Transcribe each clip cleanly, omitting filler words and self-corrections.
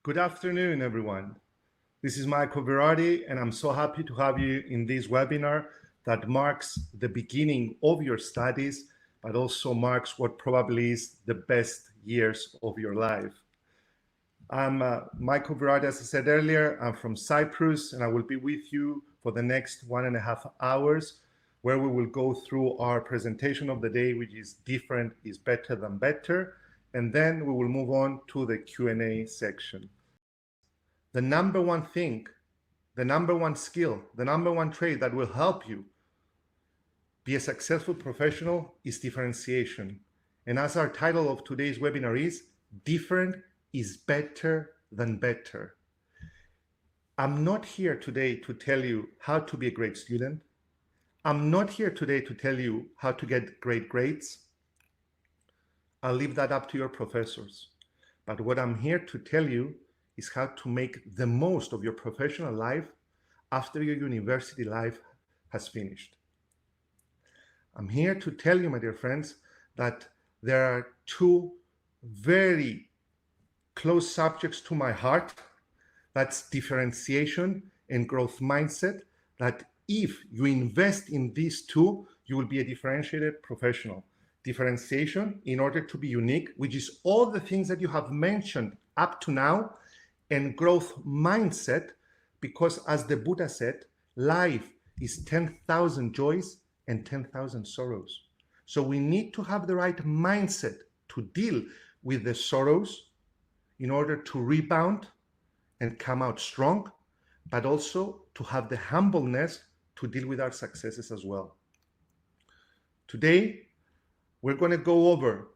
Good afternoon, everyone. This is Michael Virardi, and I'm so happy to have you in this webinar that marks the beginning of your studies, but also marks what probably is the best years of your life. I'm Michael Virardi, as I said earlier. I'm from Cyprus, and I will be with you for the next 1.5 hours, where we will go through our presentation of the day, which is different is better than better. And then we will move on to the Q&A section. The number one thing, the number one skill, the number one trait that will help you be a successful professional is differentiation. And as our title of today's webinar is, different is better than better. I'm not here today to tell you how to be a great student. I'm not here today to tell you how to get great grades. I'll leave that up to your professors. But what I'm here to tell you is how to make the most of your professional life after your university life has finished. I'm here to tell you, my dear friends, that there are two very close subjects to my heart. That's differentiation and growth mindset, that if you invest in these two, you will be a differentiated professional. Differentiation in order to be unique, which is all the things that you have mentioned up to now, and growth mindset, because as the Buddha said, life is 10,000 joys and 10,000 sorrows. So we need to have the right mindset to deal with the sorrows in order to rebound and come out strong, but also to have the humbleness to deal with our successes as well. Today, we're going to go over,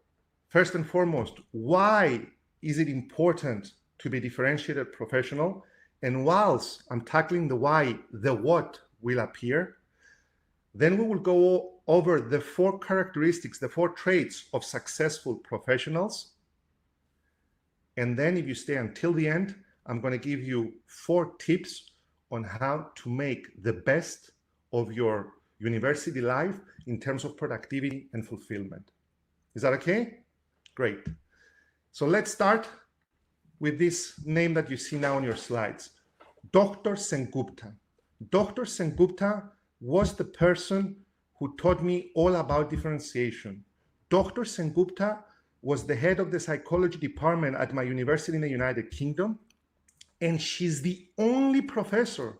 first and foremost, why is it important to be a differentiated professional? And whilst I'm tackling the why, the what will appear. Then we will go over the 4 characteristics, the 4 traits of successful professionals. And then if you stay until the end, I'm going to give you 4 tips on how to make the best of your university life in terms of productivity and fulfillment. Is that okay? Great. So let's start with this name that you see now on your slides, Dr. Sengupta. Dr. Sengupta was the person who taught me all about differentiation. Dr. Sengupta was the head of the psychology department at my university in the United Kingdom, and she's the only professor,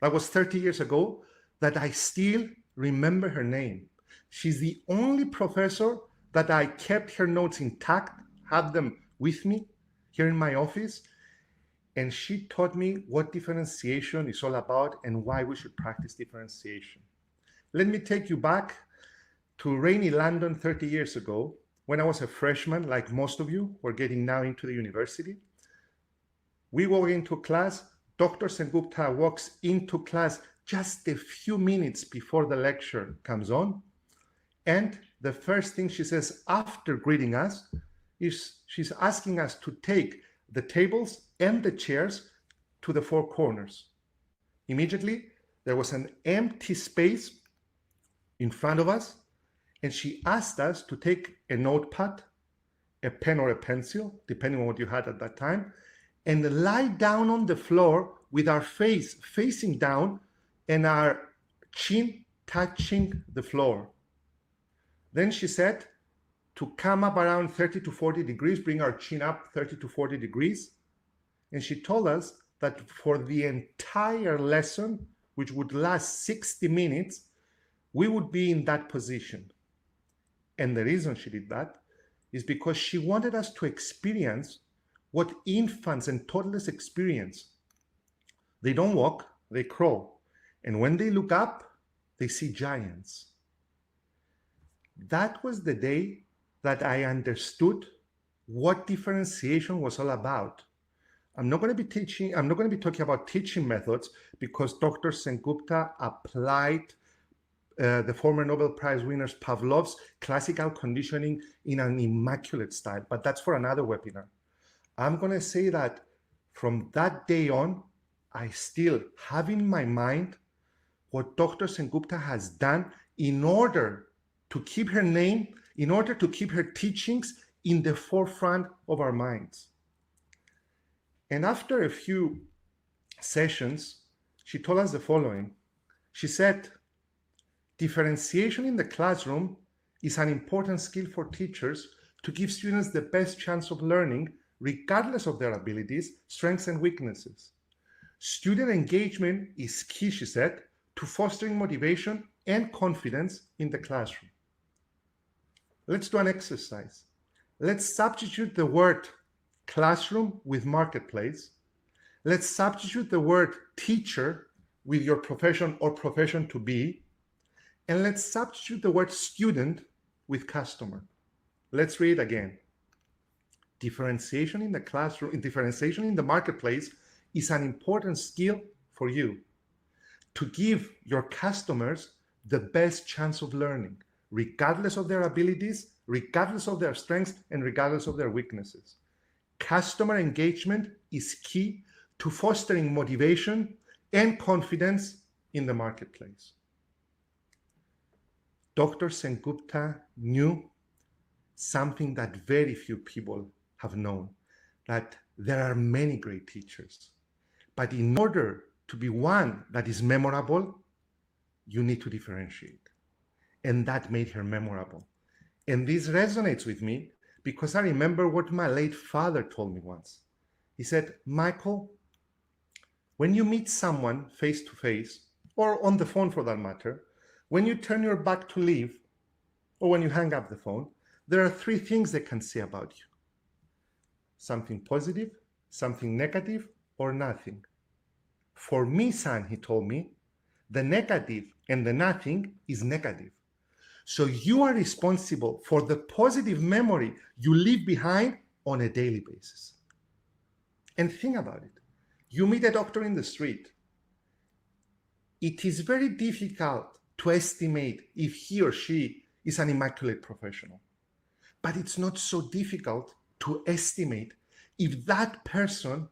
that was 30 years ago, that I still remember her name. She's the only professor that I kept her notes intact, have them with me here in my office, and she taught me what differentiation is all about and why we should practice differentiation. Let me take you back to rainy London 30 years ago, when I was a freshman, like most of you who are getting now into the university. We walk into class, Dr. Sengupta walks into class just a few minutes before the lecture comes on. And the first thing she says after greeting us is she's asking us to take the tables and the chairs to the 4 corners. Immediately, there was an empty space in front of us, and she asked us to take a notepad, a pen or a pencil, depending on what you had at that time, and lie down on the floor with our face facing down and our chin touching the floor. Then she said to come up around 30 to 40 degrees, bring our chin up 30 to 40 degrees. And she told us that for the entire lesson, which would last 60 minutes, we would be in that position. And the reason she did that is because she wanted us to experience what infants and toddlers experience. They don't walk, they crawl. And when they look up, they see giants. That was the day that I understood what differentiation was all about. I'm not going to be talking about teaching methods, because Dr. Sengupta applied the former Nobel Prize winner's Pavlov's classical conditioning in an immaculate style, but that's for another webinar. I'm going to say that from that day on, I still have in my mind what Dr. Sengupta has done in order to keep her name, in order to keep her teachings in the forefront of our minds. And after a few sessions, she told us the following. She said, differentiation in the classroom is an important skill for teachers to give students the best chance of learning, regardless of their abilities, strengths, and weaknesses. Student engagement is key, she said, to fostering motivation and confidence in the classroom. Let's do an exercise. Let's substitute the word classroom with marketplace. Let's substitute the word teacher with your profession or profession to be. And let's substitute the word student with customer. Let's read again. Differentiation in the classroom, differentiation in the marketplace is an important skill for you to give your customers the best chance of learning, regardless of their abilities, regardless of their strengths, and regardless of their weaknesses. Customer engagement is key to fostering motivation and confidence in the marketplace. Dr. Sengupta knew something that very few people have known, that there are many great teachers. But in order to be one that is memorable, you need to differentiate. And that made her memorable. And this resonates with me because I remember what my late father told me once. He said, Michael, when you meet someone face to face, or on the phone for that matter, when you turn your back to leave, or when you hang up the phone, there are three things they can say about you. Something positive, something negative, or nothing. For me, son, he told me, the negative and the nothing is negative. So you are responsible for the positive memory you leave behind on a daily basis. And think about it. You meet a doctor in the street. It is very difficult to estimate if he or she is an immaculate professional. But it's not so difficult to estimate if that person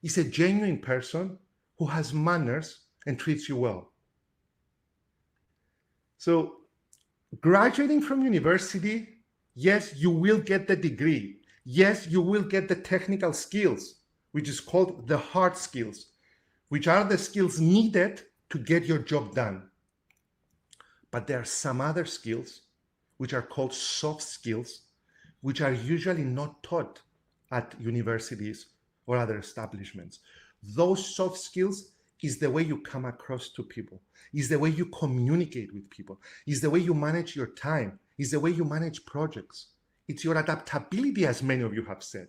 is a genuine person who has manners and treats you well. So graduating from university, yes, you will get the degree. Yes, you will get the technical skills, which is called the hard skills, which are the skills needed to get your job done. But there are some other skills, which are called soft skills, which are usually not taught at universities or other establishments. Those soft skills is the way you come across to people, is the way you communicate with people, is the way you manage your time, is the way you manage projects. It's your adaptability, as many of you have said.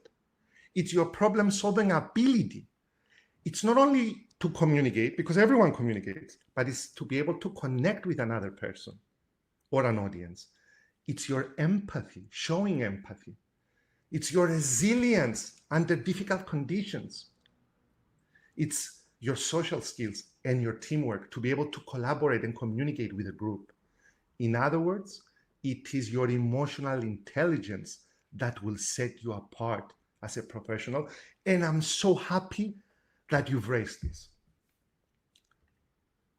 It's your problem-solving ability. It's not only to communicate, because everyone communicates, but it's to be able to connect with another person or an audience. It's your empathy, showing empathy. It's your resilience under difficult conditions. It's your social skills and your teamwork to be able to collaborate and communicate with a group. In other words, it is your emotional intelligence that will set you apart as a professional. And I'm so happy that you've raised this.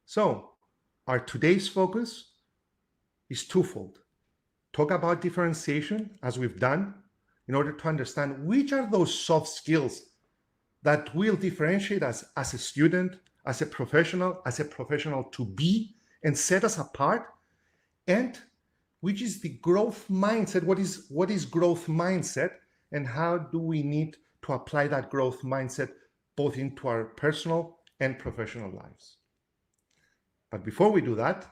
So our today's focus is twofold. Talk about differentiation, as we've done, in order to understand which are those soft skills that will differentiate us as a student, as a professional to be, and set us apart, and which is the growth mindset. What is growth mindset, and how do we need to apply that growth mindset both into our personal and professional lives? But before we do that,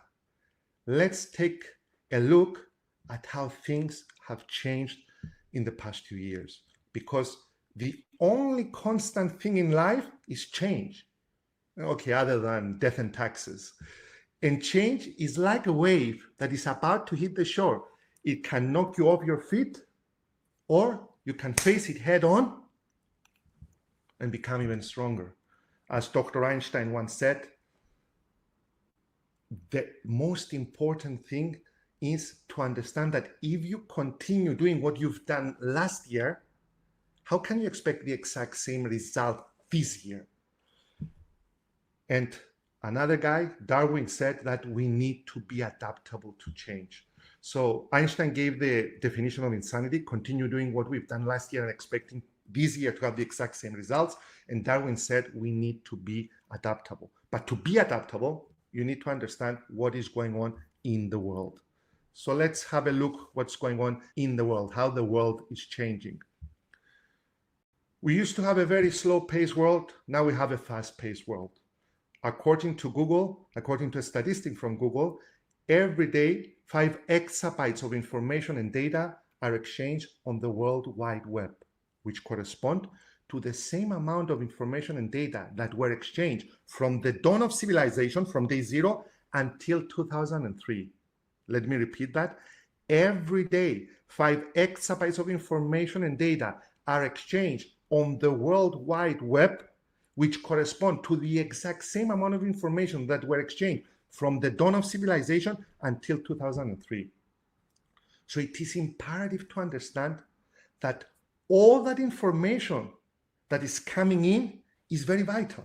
let's take a look at how things have changed in the past 2 years, because the only constant thing in life is change. Okay, other than death and taxes. And change is like a wave that is about to hit the shore. It can knock you off your feet, or you can face it head on and become even stronger. As Dr. Einstein once said, the most important thing is to understand that if you continue doing what you've done last year, how can you expect the exact same result this year? And another guy, Darwin, said that we need to be adaptable to change. So Einstein gave the definition of insanity: continue doing what we've done last year and expecting this year to have the exact same results. And Darwin said we need to be adaptable. But to be adaptable, you need to understand what is going on in the world. So let's have a look what's going on in the world, how the world is changing. We used to have a very slow-paced world. Now we have a fast-paced world. According to Google, according to a statistic from Google, every day 5 exabytes of information and data are exchanged on the World Wide Web, which correspond to the same amount of information and data that were exchanged from the dawn of civilization, from day 0 until 2003. Let me repeat that. Every day, 5 exabytes of information and data are exchanged on the World Wide Web, which correspond to the exact same amount of information that were exchanged from the dawn of civilization until 2003. So it is imperative to understand that all that information that is coming in is very vital.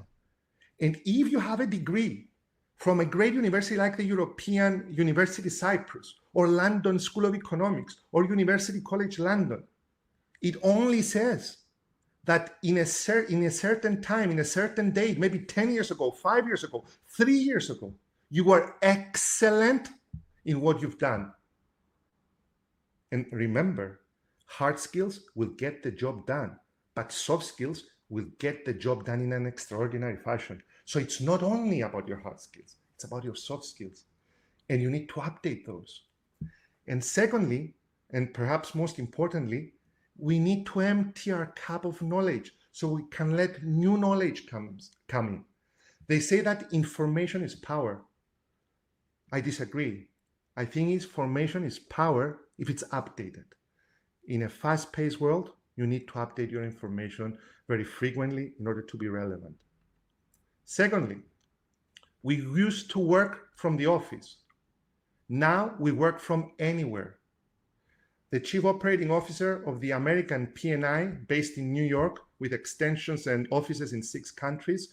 And if you have a degree from a great university like the European University Cyprus or London School of Economics or University College London, it only says that in a certain time, in a certain date, maybe 10 years ago, 5 years ago, 3 years ago, you were excellent in what you've done. And remember, hard skills will get the job done, but soft skills will get the job done in an extraordinary fashion. So it's not only about your hard skills, it's about your soft skills. And you need to update those. And secondly, and perhaps most importantly, we need to empty our cup of knowledge so we can let new knowledge come in. They say that information is power. I disagree. I think information is power if it's updated. In a fast-paced world, you need to update your information very frequently in order to be relevant. Secondly, we used to work from the office. Now we work from anywhere. The chief operating officer of the American P&I, based in New York, with extensions and offices in 6 countries,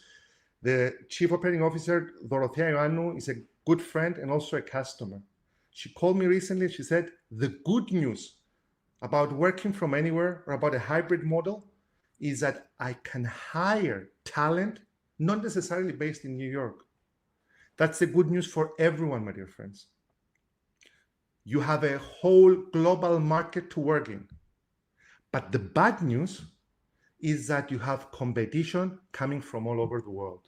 the chief operating officer, Dorothea Ioannou, is a good friend and also a customer. She called me recently. She said, the good news about working from anywhere or about a hybrid model is that I can hire talent, not necessarily based in New York. That's the good news for everyone, my dear friends. You have a whole global market to work in. But the bad news is that you have competition coming from all over the world.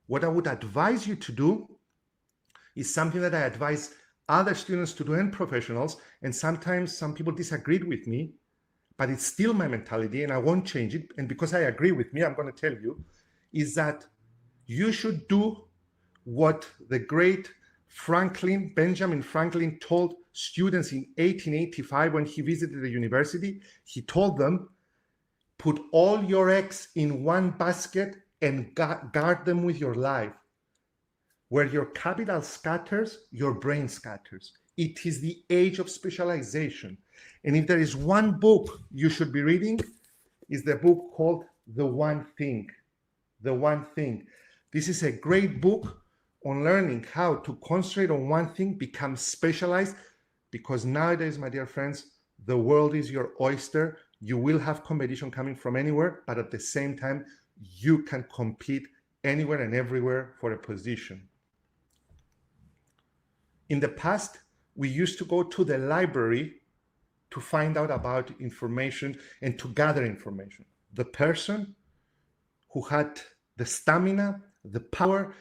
What I would advise you to do is something that I advise other students to do and professionals, and sometimes some people disagreed with me, but it's still my mentality and I won't change it. And because I agree with me, I'm going to tell you, is that you should do what the great Benjamin Franklin told students in 1885 when he visited the university. He told them, put all your eggs in one basket and guard them with your life. Where your capital scatters, your brain scatters. It is the age of specialization. And if there is one book you should be reading, is the book called The One Thing. The One Thing. This is a great book on learning how to concentrate on one thing, become specialized, because nowadays, my dear friends, the world is your oyster. You will have competition coming from anywhere, but at the same time, you can compete anywhere and everywhere for a position. In the past, we used to go to the library to find out about information and to gather information. The person who had the stamina, the power,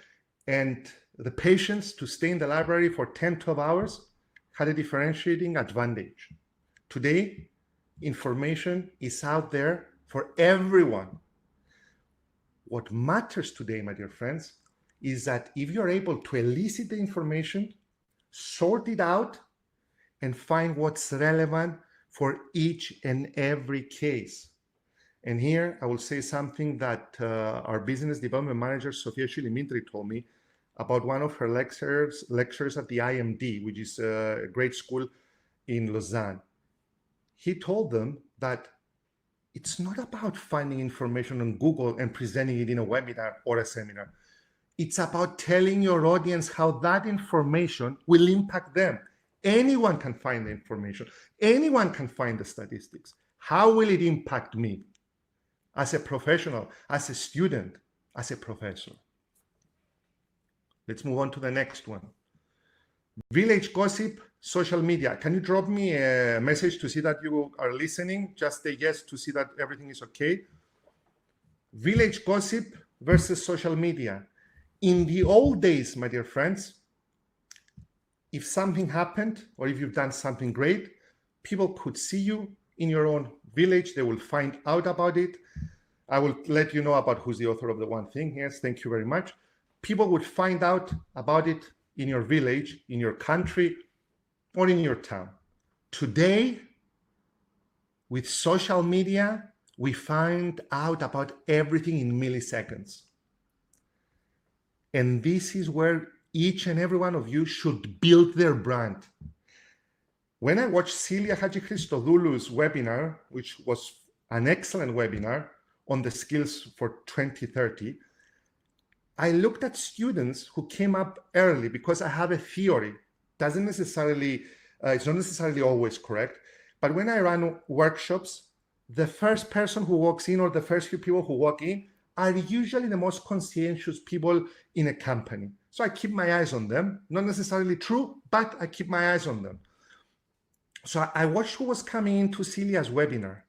and the patience to stay in the library for 10, 12 hours had a differentiating advantage. Today, information is out there for everyone. What matters today, my dear friends, is that if you're able to elicit the information, sort it out, and find what's relevant for each and every case. And here I will say something that our business development manager, Sofia Shilimitri, told me about one of her lectures at the IMD, which is a great school in Lausanne. He told them that it's not about finding information on Google and presenting it in a webinar or a seminar. It's about telling your audience how that information will impact them. Anyone can find the information. Anyone can find the statistics. How will it impact me as a professional, as a student, as a professor? Let's move on to the next one. Village gossip, social media. Can you drop me a message to see that you are listening? Just a yes to see that everything is okay. Village gossip versus social media. In the old days, my dear friends, if something happened or if you've done something great, people could see you in your own village. They will find out about it. I will let you know about who's the author of the one thing. Yes, thank you very much. People would find out about it in your village, in your country, or in your town. Today, with social media, we find out about everything in milliseconds. And this is where each and every one of you should build their brand. When I watched Celia Hadjichristodoulou's webinar, which was an excellent webinar on the skills for 2030, I looked at students who came up early because I have a theory. It's not necessarily always correct, but when I run workshops, the first person who walks in or the first few people who walk in are usually the most conscientious people in a company. So I keep my eyes on them. Not necessarily true, but I keep my eyes on them. So I watched who was coming into Celia's webinar.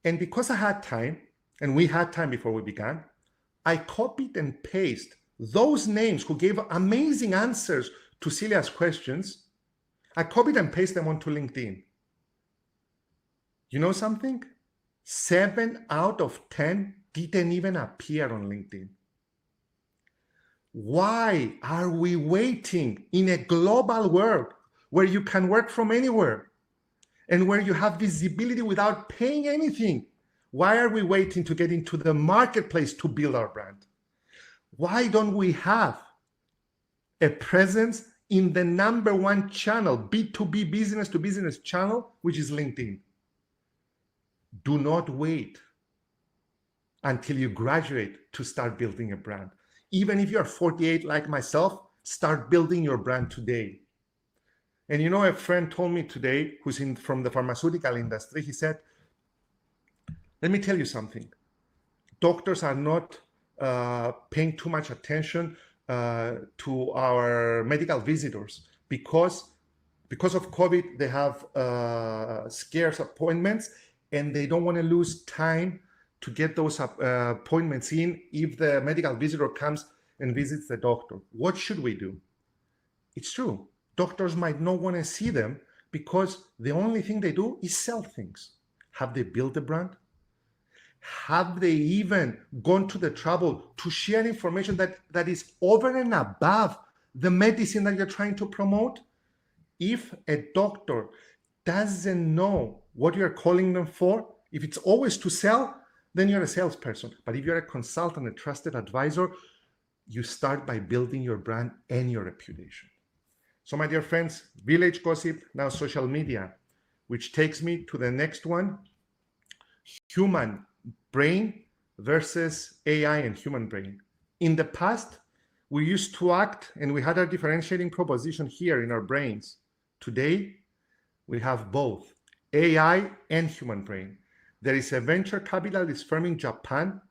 And because I had time, and we had time before we began, I copied and pasted those names who gave amazing answers to Celia's questions. I copied and pasted them onto LinkedIn. You know something? 7 out of 10 didn't even appear on LinkedIn. Why are we waiting in a global world where you can work from anywhere and where you have visibility without paying anything? Why are we waiting to get into the marketplace to build our brand? Why don't we have a presence in the #1 channel, B2B, business to business channel, which is LinkedIn? Do not wait until you graduate to start building a brand. Even if you're 48 like myself, start building your brand today. And you know, a friend told me today, who's from the pharmaceutical industry, he said, let me tell you something. Doctors are not paying too much attention to our medical visitors because of COVID, they have scarce appointments and they don't want to lose time to get those appointments in if the medical visitor comes and visits the doctor. What should we do? It's true. Doctors might not want to see them because the only thing they do is sell things. Have they built a brand? Have they even gone to the trouble to share information that is over and above the medicine that you're trying to promote? If a doctor doesn't know what you're calling them for, if it's always to sell, then you're a salesperson. But if you're a consultant, a trusted advisor, you start by building your brand and your reputation. So my dear friends, village gossip, now social media, which takes me to the next one, human brain versus AI and human brain. In the past, we used to act and we had our differentiating proposition here in our brains. Today, we have both AI and human brain. There is a venture capitalist firm in Japan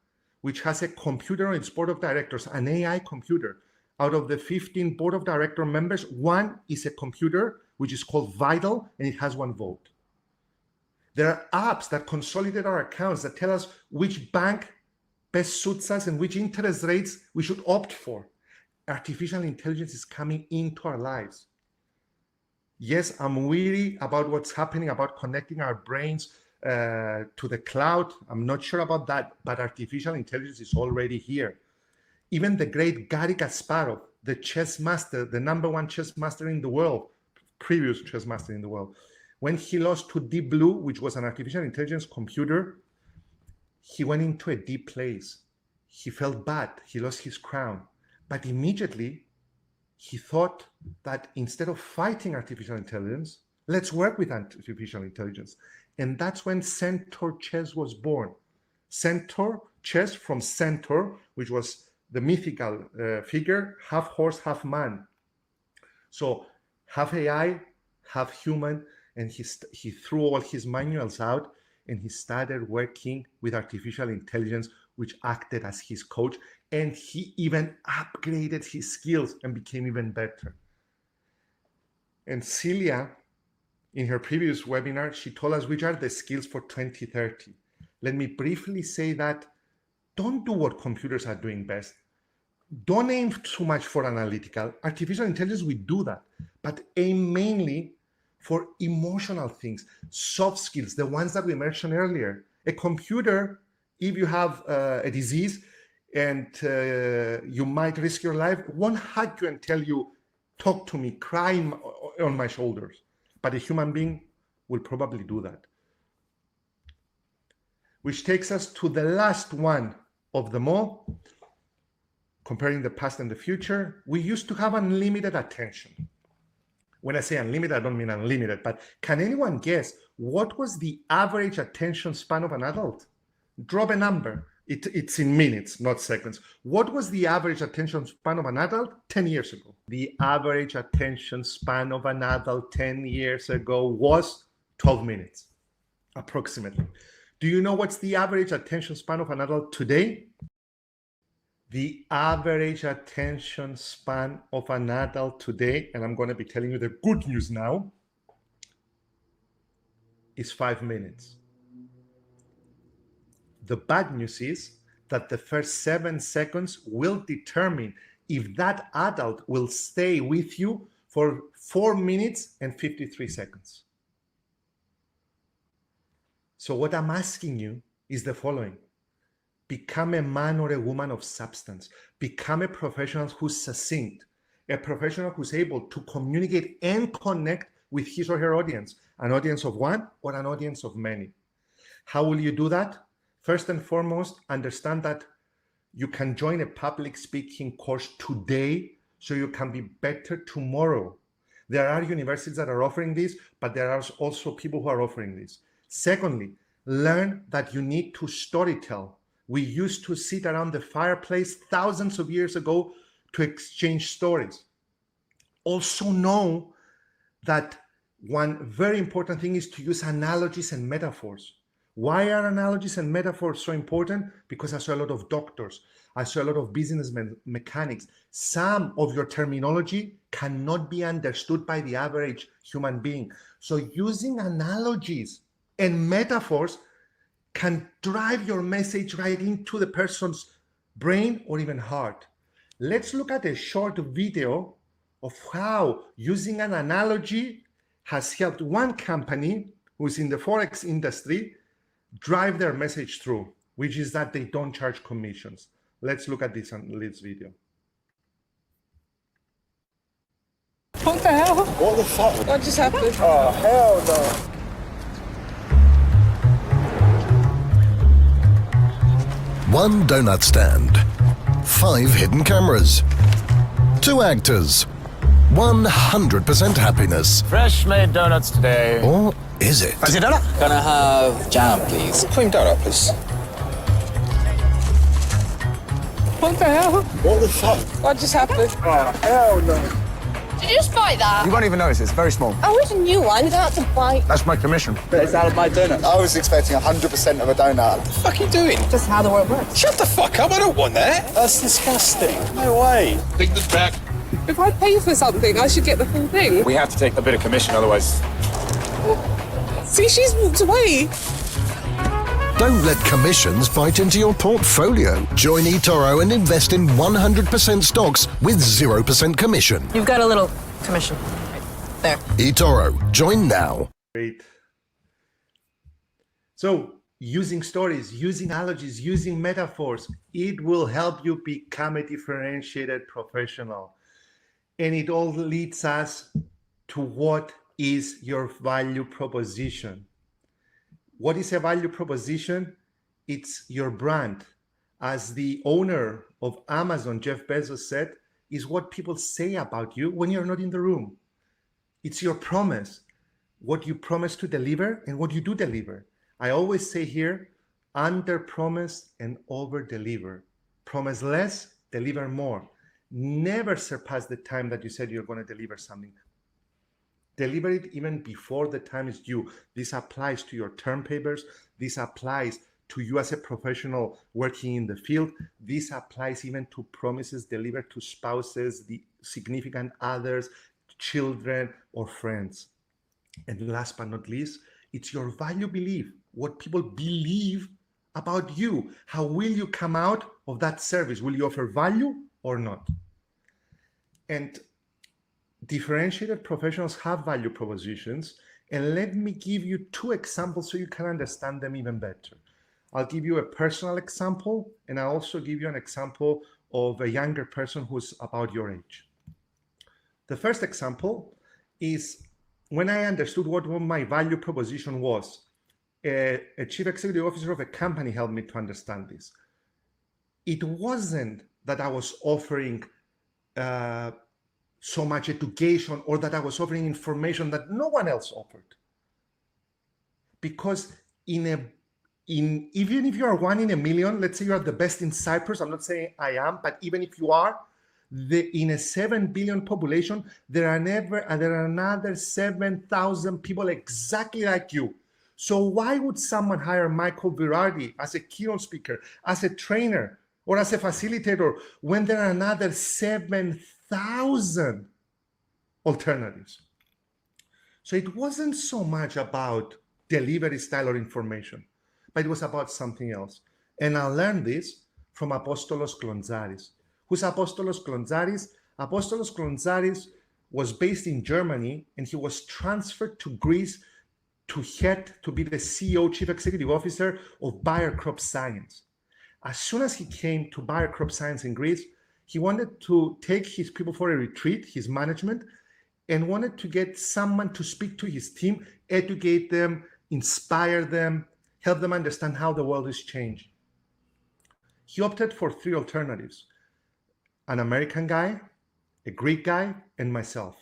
which has a computer on its board of directors, an AI computer. Out of the 15 board of director members, one is a computer which is called Vital, and it has 1 vote. There are apps that consolidate our accounts that tell us which bank best suits us and which interest rates we should opt for. Artificial intelligence is coming into our lives. Yes, I'm weary about what's happening about connecting our brains to the cloud. I'm not sure about that, but artificial intelligence is already here. Even the great Garry Kasparov, the chess master, the #1 chess master in the world, previous chess master in the world, when he lost to Deep Blue, which was an artificial intelligence computer, he went into a deep place. He felt bad. He lost his crown. But immediately, he thought that instead of fighting artificial intelligence, let's work with artificial intelligence. And that's when Centaur Chess was born. Centaur Chess from Centaur, which was the mythical figure, half horse, half man. So half AI, half human, and he threw all his manuals out and he started working with artificial intelligence, which acted as his coach, and he even upgraded his skills and became even better. And Celia, in her previous webinar, she told us which are the skills for 2030. Let me briefly say that don't do what computers are doing best. Don't aim too much for analytical. Artificial intelligence will do that, but aim mainly for emotional things, soft skills, the ones that we mentioned earlier. A computer, if you have a disease and you might risk your life, won't hug you and tell you, talk to me, cry on my shoulders. But a human being will probably do that. Which takes us to the last one of them all, comparing the past and the future. We used to have unlimited attention. When I say unlimited, I don't mean unlimited, but can anyone guess what was the average attention span of an adult? Drop a number. It's in minutes, not seconds. What was the average attention span of an adult 10 years ago? The average attention span of an adult 10 years ago was 12 minutes, approximately. Do you know what's the average attention span of an adult today? The average attention span of an adult today, and I'm going to be telling you the good news now, is 5 minutes. The bad news is that the first 7 seconds will determine if that adult will stay with you for 4 minutes and 53 seconds. So what I'm asking you is the following. Become a man or a woman of substance. Become a professional who's succinct, a professional who's able to communicate and connect with his or her audience, an audience of one or an audience of many. How will you do that? First and foremost, understand that you can join a public speaking course today so you can be better tomorrow. There are universities that are offering this, but there are also people who are offering this. Secondly, learn that you need to storytell. We used to sit around the fireplace thousands of years ago to exchange stories. Also know that one very important thing is to use analogies and metaphors. Why are analogies and metaphors so important? Because I saw a lot of doctors, I saw a lot of businessmen, mechanics. Some of your terminology cannot be understood by the average human being. So using analogies and metaphors can drive your message right into the person's brain or even heart. Let's look at a short video of how using an analogy has helped one company who's in the Forex industry drive their message through, which is that they don't charge commissions. Let's look at this video. What the hell? What the fuck? What just happened? Oh, hell no. One donut stand, 5 hidden cameras, 2 actors, 100% happiness. Fresh made donuts today. Or is it? Fancy a donut? Can I have jam, please? Cream donut, please. What the hell? What the fuck? What just happened? Oh, hell no. Did you just buy that? You won't even notice, it's very small. I wish a new one. You don't have to buy. That's my commission. But it's out of my donut. I was expecting 100% of a donut. What the fuck are you doing? Just how the world works. Shut the fuck up, I don't want that. That's disgusting. No way. Take this back. If I pay for something, I should get the full thing. We have to take a bit of commission, otherwise. See, she's walked away. Don't let commissions bite into your portfolio. Join eToro and invest in 100% stocks with 0% commission. You've got a little commission. There. eToro. Join now. Great. So using stories, using analogies, using metaphors, it will help you become a differentiated professional. And it all leads us to what is your value proposition. What is a value proposition? It's your brand. As the owner of Amazon, Jeff Bezos, said, is what people say about you when you're not in the room. It's your promise, what you promise to deliver and what you do deliver. I always say here, under promise and over deliver. Promise less, deliver more. Never surpass the time that you said you're going to deliver something. Deliver it even before the time is due. This applies to your term papers. This applies to you as a professional working in the field. This applies even to promises delivered to spouses, the significant others, children, or friends. And last but not least, it's your value belief, what people believe about you. How will you come out of that service? Will you offer value or not? And differentiated professionals have value propositions. And let me give you 2 examples so you can understand them even better. I'll give you a personal example, and I'll also give you an example of a younger person who's about your age. The first example is when I understood what my value proposition was. A chief executive officer of a company helped me to understand this. It wasn't that I was offering so much education or that I was offering information that no one else offered. Because even if you are 1 in a million, let's say you are the best in Cyprus, I'm not saying I am, but even if you are, in a 7 billion population, there are another 7,000 people exactly like you. So why would someone hire Michael Virardi as a keynote speaker, as a trainer, or as a facilitator when there are another 7,000 alternatives? So it wasn't so much about delivery style or information, but it was about something else. And I learned this from Apostolos Klonzaris. Who's Apostolos Klonzaris? Apostolos Klonzaris was based in Germany, and he was transferred to Greece to be the CEO, Chief Executive Officer of Bayer Crop Science. As soon as he came to Bayer Crop Science in Greece, he wanted to take his people for a retreat, his management, and wanted to get someone to speak to his team, educate them, inspire them, help them understand how the world is changing. He opted for 3 alternatives: an American guy, a Greek guy, and myself.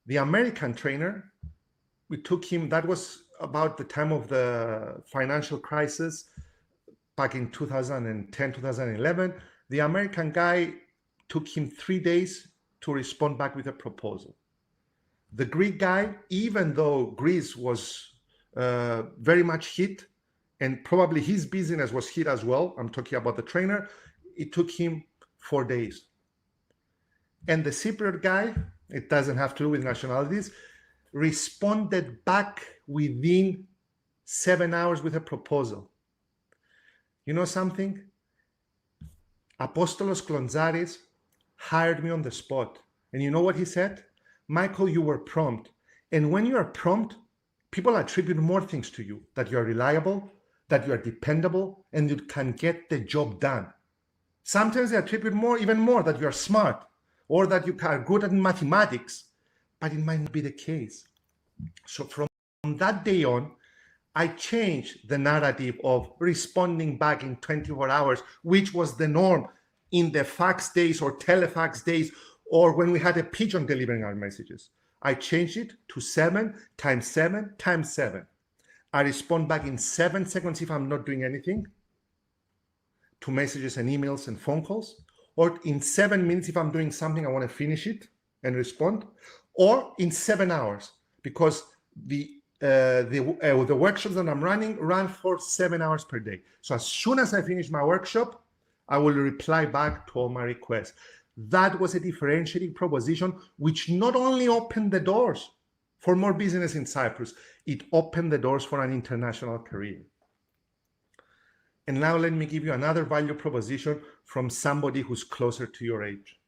The American trainer, we took him, that was about the time of the financial crisis back in 2010, 2011. The American guy took him 3 days to respond back with a proposal. The Greek guy, even though Greece was very much hit, and probably his business was hit as well, I'm talking about the trainer, it took him 4 days. And the Cypriot guy, it doesn't have to do with nationalities, responded back within 7 hours with a proposal. You know something? Apostolos Klonzaris hired me on the spot. And you know what he said? Michael, you were prompt. And when you are prompt, people attribute more things to you, that you are reliable, that you are dependable, and you can get the job done. Sometimes they attribute even more, that you are smart or that you are good at mathematics, but it might not be the case. So from that day on, I changed the narrative of responding back in 24 hours, which was the norm in the fax days or telefax days, or when we had a pigeon delivering our messages. I changed it to 7 times 7 times 7. I respond back in 7 seconds if I'm not doing anything to messages and emails and phone calls, or in 7 minutes if I'm doing something, I want to finish it and respond, or in 7 hours, because the workshops that I'm running run for 7 hours per day. So as soon as I finish my workshop, I will reply back to all my requests. That was a differentiating proposition, which not only opened the doors for more business in Cyprus, it opened the doors for an international career. And now let me give you another value proposition from somebody who's closer to your age.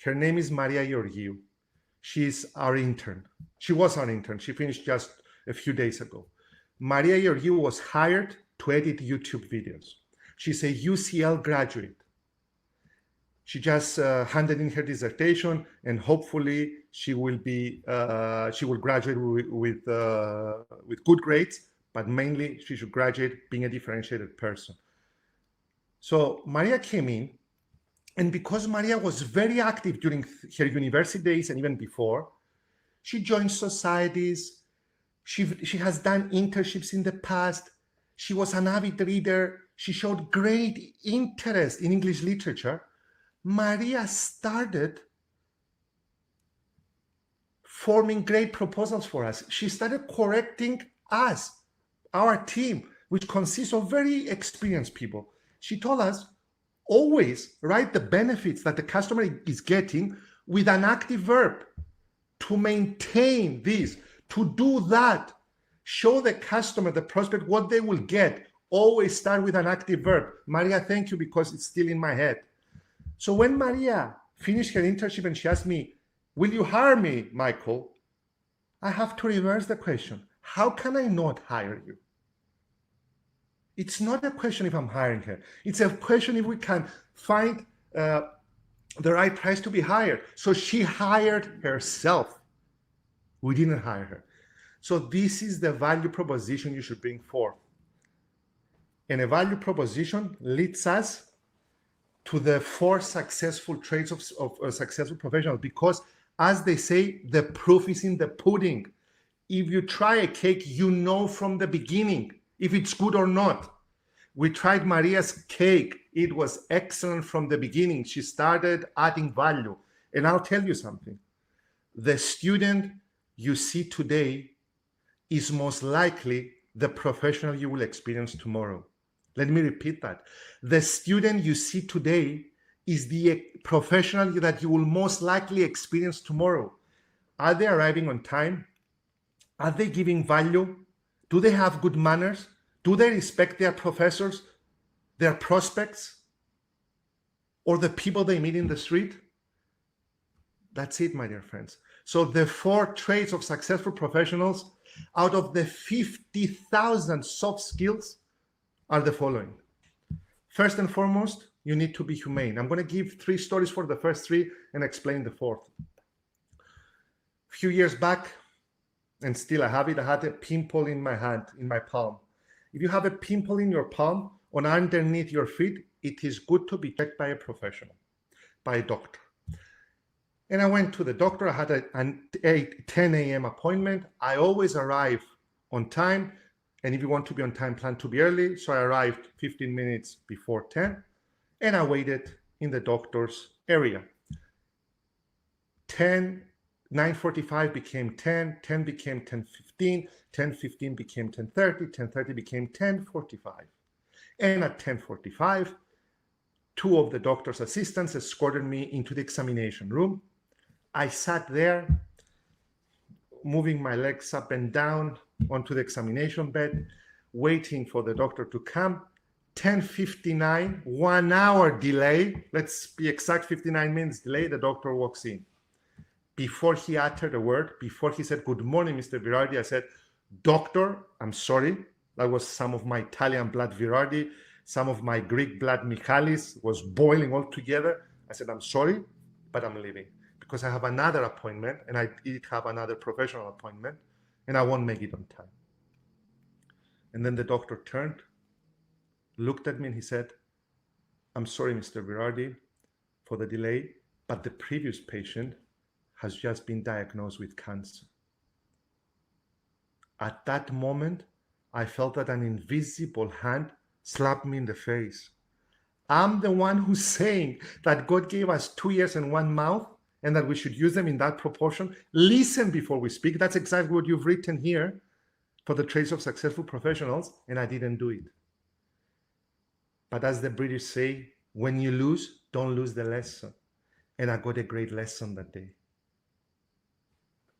Her name is Maria Georgiou. She's our intern. She was our intern. She finished just a few days ago. Maria Georgiou was hired to edit YouTube videos. She's a UCL graduate. She just handed in her dissertation, and hopefully she will graduate with good grades, but mainly she should graduate being a differentiated person. So Maria came in, and because Maria was very active during her university days and even before, she joined societies. She has done internships in the past. She was an avid reader. She showed great interest in English literature. Maria started forming great proposals for us. She started correcting us, our team, which consists of very experienced people. She told us, always write the benefits that the customer is getting with an active verb. To maintain this, to do that, show the customer, the prospect, what they will get. Always start with an active verb. Maria, thank you, because it's still in my head. So when Maria finished her internship and she asked me, will you hire me, Michael? I have to reverse the question. How can I not hire you? It's not a question if I'm hiring her. It's a question if we can find the right price to be hired. So she hired herself. We didn't hire her. So this is the value proposition you should bring forth. And a value proposition leads us to the 4 successful traits of a successful professional, because as they say, the proof is in the pudding. If you try a cake, you know from the beginning if it's good or not. We tried Maria's cake. It was excellent from the beginning. She started adding value. And I'll tell you something. The student you see today is most likely the professional you will experience tomorrow. Let me repeat that. The student you see today is the professional that you will most likely experience tomorrow. Are they arriving on time? Are they giving value? Do they have good manners? Do they respect their professors, their prospects, or the people they meet in the street? That's it, my dear friends. So the 4 traits of successful professionals out of the 50,000 soft skills are the following. First and foremost, you need to be humane. I'm going to give 3 stories for the first 3 and explain the 4th. A few years back, and still I have it, I had a pimple in my hand, in my palm. If you have a pimple in your palm or underneath your feet, it is good to be checked by a professional, by a doctor. And I went to the doctor. I had a 10 a.m. appointment. I always arrive on time. And if you want to be on time, plan to be early. So I arrived 15 minutes before 10. And I waited in the doctor's area. 9:45 became 10. 10 became 10:15. 10:15 became 10:30. 10:30 became 10:45. And at 10:45, 2 of the doctor's assistants escorted me into the examination room. I sat there, moving my legs up and down onto the examination bed, waiting for the doctor to come. 10:59, 1 hour delay. Let's be exact, 59 minutes delay. The doctor walks in. Before he uttered a word, before he said, "Good morning, Mr. Virardi," I said, "Doctor, I'm sorry." That was some of my Italian blood Virardi, some of my Greek blood Michalis was boiling all together. I said, "I'm sorry, but I'm leaving because I have another appointment, and I did have another professional appointment, and I won't make it on time." And then the doctor turned, looked at me, and he said, "I'm sorry, Mr. Virardi, for the delay, but the previous patient has just been diagnosed with cancer." At that moment, I felt that an invisible hand slapped me in the face. I'm the one who's saying that God gave us 2 ears and 1 mouth, and that we should use them in that proportion. Listen before we speak. That's exactly what you've written here for the traits of successful professionals, and I didn't do it. But as the British say, when you lose, don't lose the lesson. And I got a great lesson that day.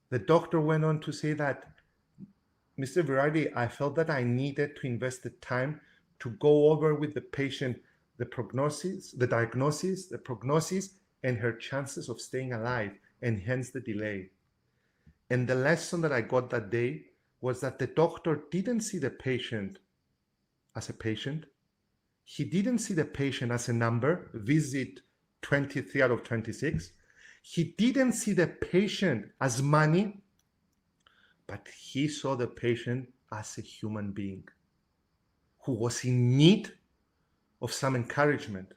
The doctor went on to say that, "Mr. Virardi, I felt that I needed to invest the time to go over with the patient the prognosis, the diagnosis, the prognosis, and her chances of staying alive, and hence the delay." And the lesson that I got that day was that the doctor didn't see the patient as a patient. He didn't see the patient as a number, visit 23 out of 26. He didn't see the patient as money, but he saw the patient as a human being who was in need of some encouragement.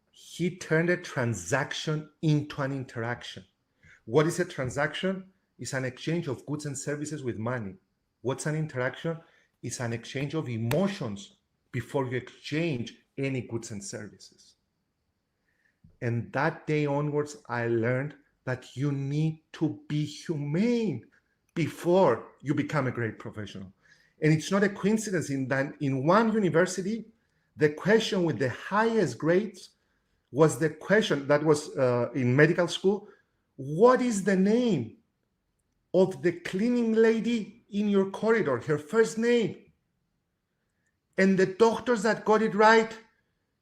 He turned a transaction into an interaction. What is a transaction? It's an exchange of goods and services with money. What's an interaction? It's an exchange of emotions before you exchange any goods and services. And that day onwards, I learned that you need to be humane before you become a great professional. And it's not a coincidence that in one university, the question with the highest grades was the question that was in medical school: what is the name of the cleaning lady in your corridor, her first name? And the doctors that got it right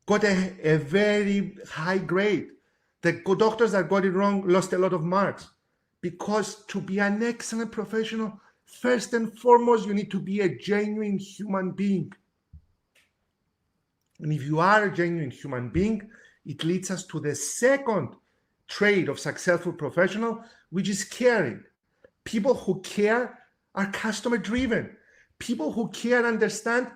got a very high grade. The doctors that got it wrong lost a lot of marks, because to be an excellent professional, first and foremost, you need to be a genuine human being. And if you are a genuine human being, it leads us to the second trait of successful professional, which is caring. People who care are customer driven. People who care understand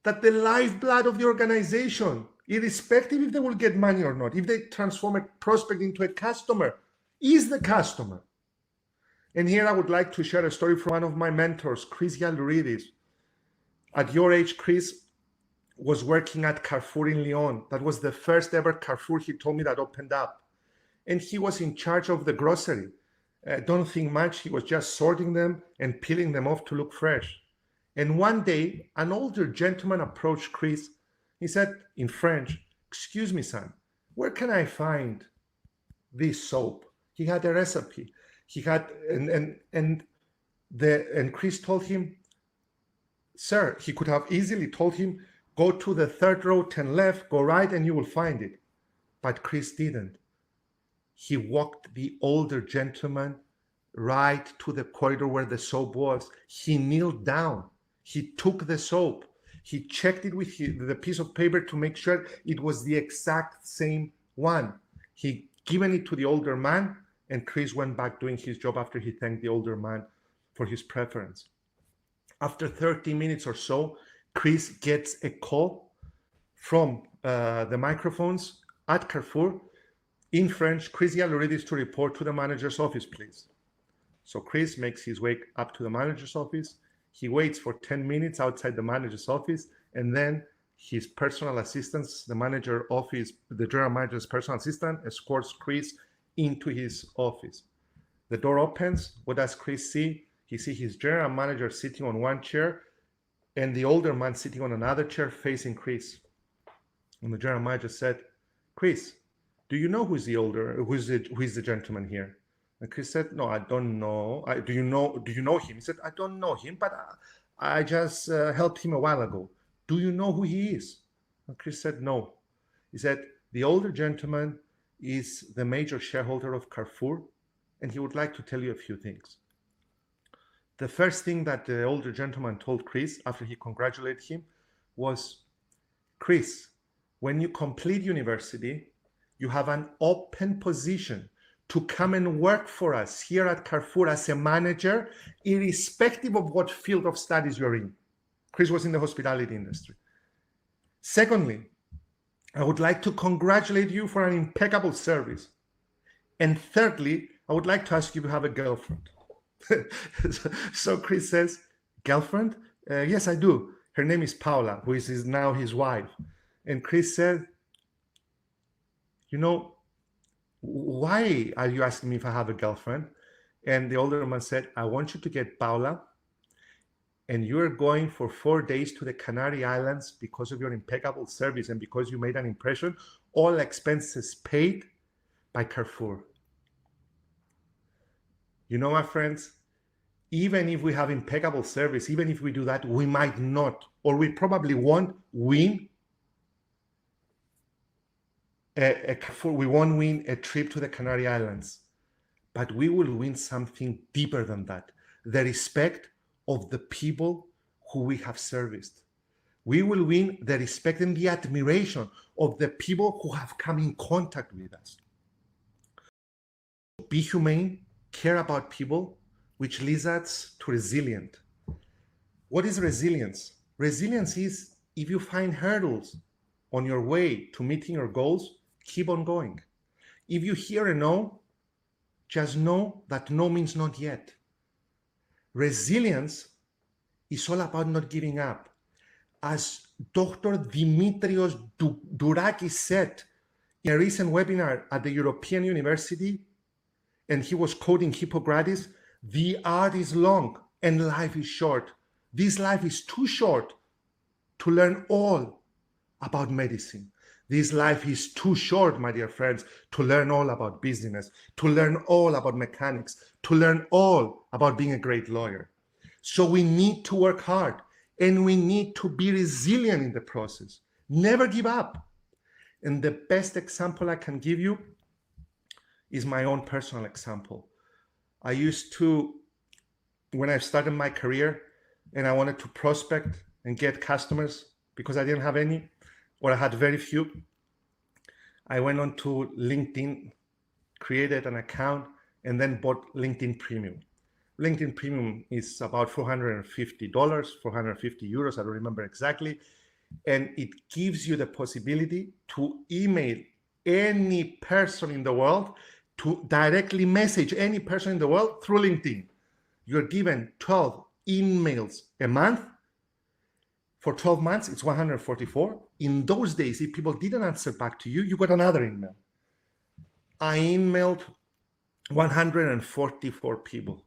that the lifeblood of the organization, irrespective if they will get money or not, if they transform a prospect into a customer, is the customer. And here I would like to share a story from one of my mentors, Chris Yalouridis. At your age, Chris was working at Carrefour in Lyon. That was the first ever Carrefour, he told me, that opened up. And he was in charge of the grocery. Don't think much, he was just sorting them and peeling them off to look fresh. And one day, an older gentleman approached Chris. He said in French, "Excuse me, son, where can I find this soap?" He had a recipe. He had, and Chris told him, "Sir," he could have easily told him, "Go to the third row, turn left, go right, and you will find it." But Chris didn't. He walked the older gentleman right to the corridor where the soap was. He kneeled down. He took the soap. He checked it with the piece of paper to make sure it was the exact same one. He given it to the older man, and Chris went back doing his job after he thanked the older man for his preference. After 30 minutes or so, Chris gets a call from the microphones at Carrefour in French. "Chris Yalouridis to report to the manager's office, please." So Chris makes his way up to the manager's office. He waits for 10 minutes outside the manager's office, and then his personal assistants, the general manager's personal assistant, escorts Chris into his office. The door opens. What does Chris see? He sees his general manager sitting on one chair and the older man sitting on another chair facing Chris. And the general manager said, "Chris, do you know who is the gentleman here?" And Chris said, "No, I don't know. Do you know him?" He said, "I don't know him, but I just helped him a while ago. Do you know who he is?" And Chris said, "No." He said, "The older gentleman is the major shareholder of Carrefour, and he would like to tell you a few things." The first thing that the older gentleman told Chris after he congratulated him was, "Chris, when you complete university, you have an open position to come and work for us here at Carrefour as a manager, irrespective of what field of studies you're in." Chris was in the hospitality industry. "Secondly, I would like to congratulate you for an impeccable service. And thirdly, I would like to ask you if you have a girlfriend." So Chris says, "Girlfriend? Yes, I do. Her name is Paula, who is now his wife." And Chris said, "You know, why are you asking me if I have a girlfriend?" And the older man said, "I want you to get Paula, and you're going for 4 days to the Canary Islands because of your impeccable service and because you made an impression, all expenses paid by Carrefour." You know, my friends, even if we have impeccable service, even if we do that, we might not, or we probably won't win we won't win a trip to the Canary Islands, but we will win something deeper than that: the respect of the people who we have serviced. We will win the respect and the admiration of the people who have come in contact with us. Be humane, care about people, which leads us to resilient. What is resilience? Resilience is if you find hurdles on your way to meeting your goals, keep on going. If you hear a no, just know that no means not yet. Resilience is all about not giving up. As Dr. Dimitrios Dourakis said in a recent webinar at the European University, and he was quoting Hippocrates, the art is long and life is short. This life is too short to learn all about medicine. This life is too short, my dear friends, to learn all about business, to learn all about mechanics, to learn all about being a great lawyer. So we need to work hard and we need to be resilient in the process. Never give up. And the best example I can give you is my own personal example. I used to, when I started my career and I wanted to prospect and get customers because I didn't have any, or I had very few, I went on to LinkedIn, created an account, and then bought LinkedIn Premium. LinkedIn Premium is about $450, 450 euros, I don't remember exactly. And it gives you the possibility to email any person in the world, to directly message any person in the world through LinkedIn. You're given 12 emails a month. For 12 months, it's 144. In those days, if people didn't answer back to you, you got another email. I emailed 144 people.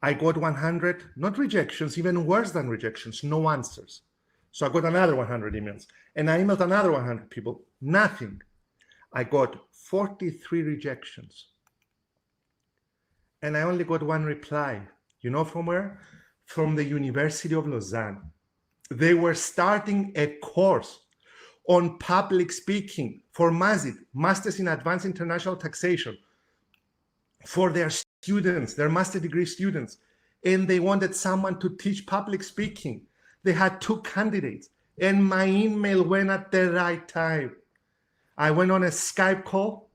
I got 100, not rejections, even worse than rejections, no answers. So I got another 100 emails. And I emailed another 100 people, nothing. I got 43 rejections. And I only got one reply. You know from where? From the University of Lausanne. They were starting a course on public speaking for MASIT, Masters in Advanced International Taxation, for their students, their master degree students. And they wanted someone to teach public speaking. They had 2 candidates, and my email went at the right time. I went on a Skype call,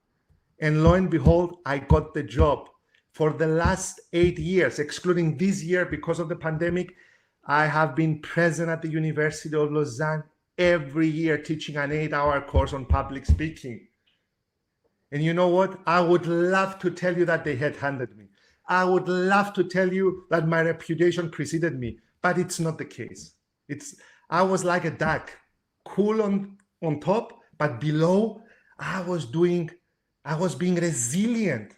and lo and behold, I got the job. For the last 8 years, excluding this year because of the pandemic, I have been present at the University of Lausanne every year teaching an 8-hour course on public speaking. And you know what? I would love to tell you that they headhunted me. I would love to tell you that my reputation preceded me, but it's not the case. I was like a duck, cool on top, but below, I was being resilient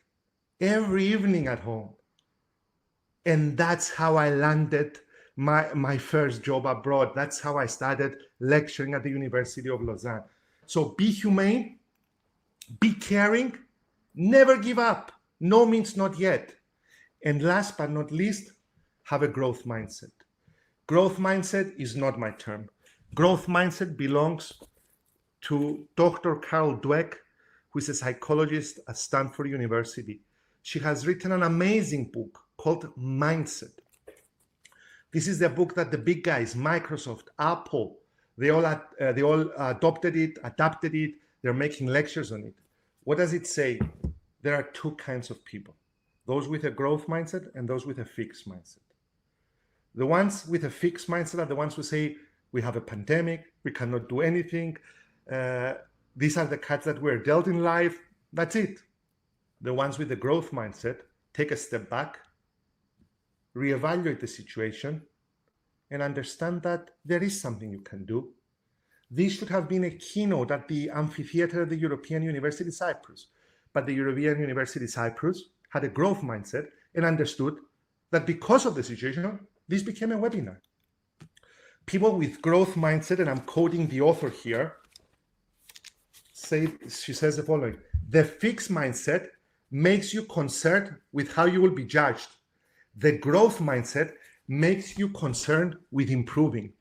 every evening at home. And that's how I landed my first job abroad. That's how I started lecturing at the University of Lausanne. So be humane, be caring, never give up. No means not yet. And last but not least, have a growth mindset. Growth mindset is not my term. Growth mindset belongs to Dr. Carol Dweck, who is a psychologist at Stanford University. She has written an amazing book called Mindset. This is the book that the big guys, Microsoft, Apple, they all adopted it, adapted it. They're making lectures on it. What does it say? There are 2 kinds of people, those with a growth mindset and those with a fixed mindset. The ones with a fixed mindset are the ones who say, we have a pandemic, we cannot do anything. These are the cards that we're dealt in life. That's it. The ones with the growth mindset take a step back, reevaluate the situation, and understand that there is something you can do. This should have been a keynote at the amphitheater of the European University Cyprus. But the European University Cyprus had a growth mindset and understood that because of the situation, this became a webinar. People with growth mindset, and I'm quoting the author here, she says the following: the fixed mindset makes you concerned with how you will be judged. The growth mindset makes you concerned with improving.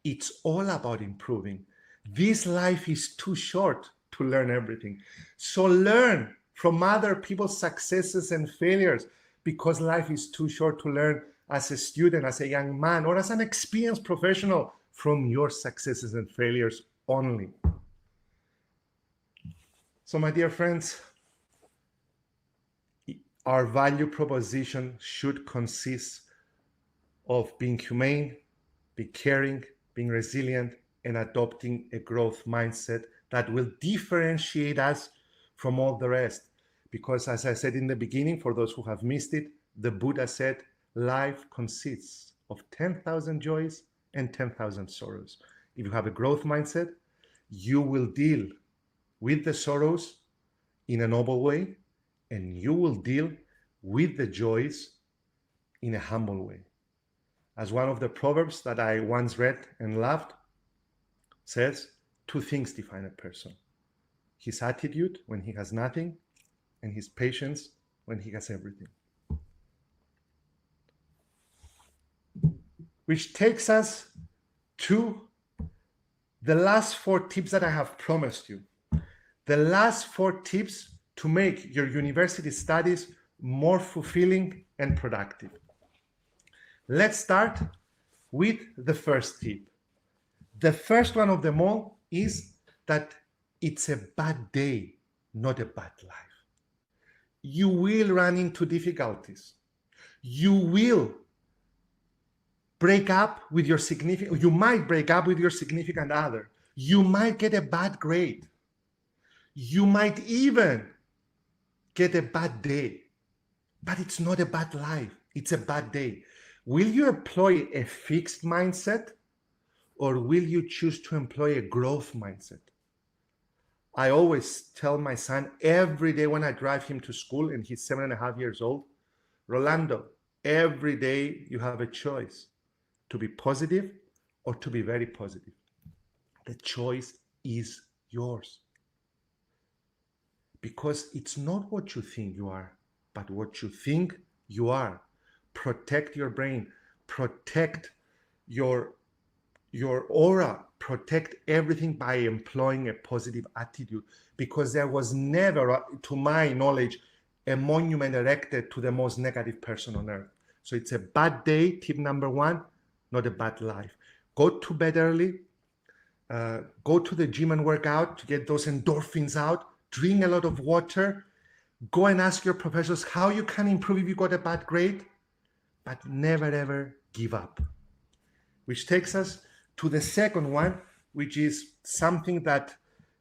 It's all about improving. This life is too short to learn everything. So learn from other people's successes and failures, because life is too short to learn as a student, as a young man, or as an experienced professional from your successes and failures only. So my dear friends, our value proposition should consist of being humane, be caring, being resilient, and adopting a growth mindset that will differentiate us from all the rest. Because as I said in the beginning, for those who have missed it, the Buddha said, life consists of 10,000 joys and 10,000 sorrows. If you have a growth mindset, you will deal with the sorrows in a noble way, and you will deal with the joys in a humble way. As one of the proverbs that I once read and loved says, two things define a person: his attitude when he has nothing, and his patience when he has everything. Which takes us to the last 4 tips that I have promised you. The last 4 tips to make your university studies more fulfilling and productive. Let's start with the first tip. The first one of them all is that it's a bad day, not a bad life. You will run into difficulties. You will break up with your significant, you might break up with your significant other. You might get a bad grade. You might even get a bad day. But it's not a bad life. It's a bad day. Will you employ a fixed mindset, or will you choose to employ a growth mindset? I always tell my son every day when I drive him to school, and he's 7.5 years old, Rolando, every day you have a choice to be positive or to be very positive. The choice is yours. Because it's not what you think you are, but what you think you are. Protect your brain, protect your aura, protect everything by employing a positive attitude, because there was never, to my knowledge, a monument erected to the most negative person on earth. So it's a bad day, tip number 1, not a bad life. Go to bed early, go to the gym and work out to get those endorphins out, drink a lot of water, go and ask your professors how you can improve if you got a bad grade, but never ever give up. Which takes us to the second one, which is something that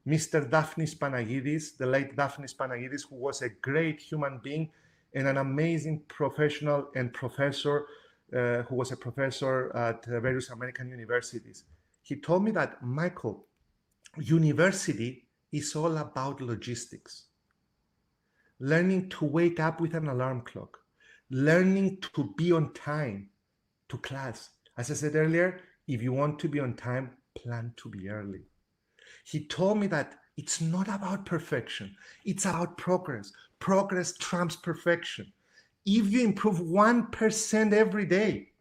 Mr. Daphnis Panagidis, the late Daphnis Panagidis, who was a great human being and an amazing professional and professor, who was a professor at various American universities. He told me that, Michael, university is all about logistics. Learning to wake up with an alarm clock, learning to be on time to class. As I said earlier, if you want to be on time, plan to be early. He told me that it's not about perfection, it's about progress. Progress trumps perfection. If you improve 1% every day,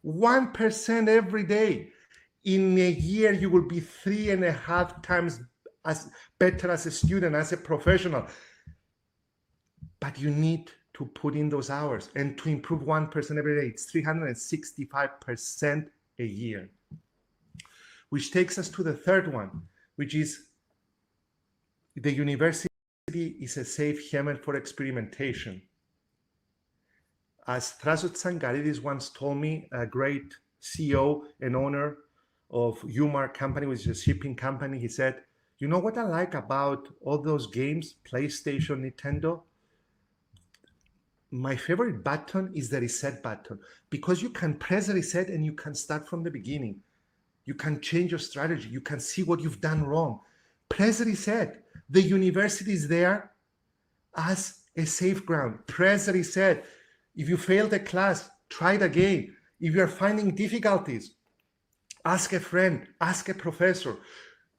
1% every day, in a year you will be 3.5 times as better as a student, as a professional. But you need to put in those hours, and to improve 1% every day, it's 365% a year. Which takes us to the third one, which is the university is a safe haven for experimentation. As Thrasos Tsangaridis once told me, a great CEO and owner of Umar company, which is a shipping company, he said, you know what I like about all those games, PlayStation, Nintendo? My favorite button is the reset button, because you can press reset and you can start from the beginning. You can change your strategy. You can see what you've done wrong. Press reset. The university is there as a safe ground. Press reset. If you failed a class, try it again. If you're finding difficulties, ask a friend, ask a professor.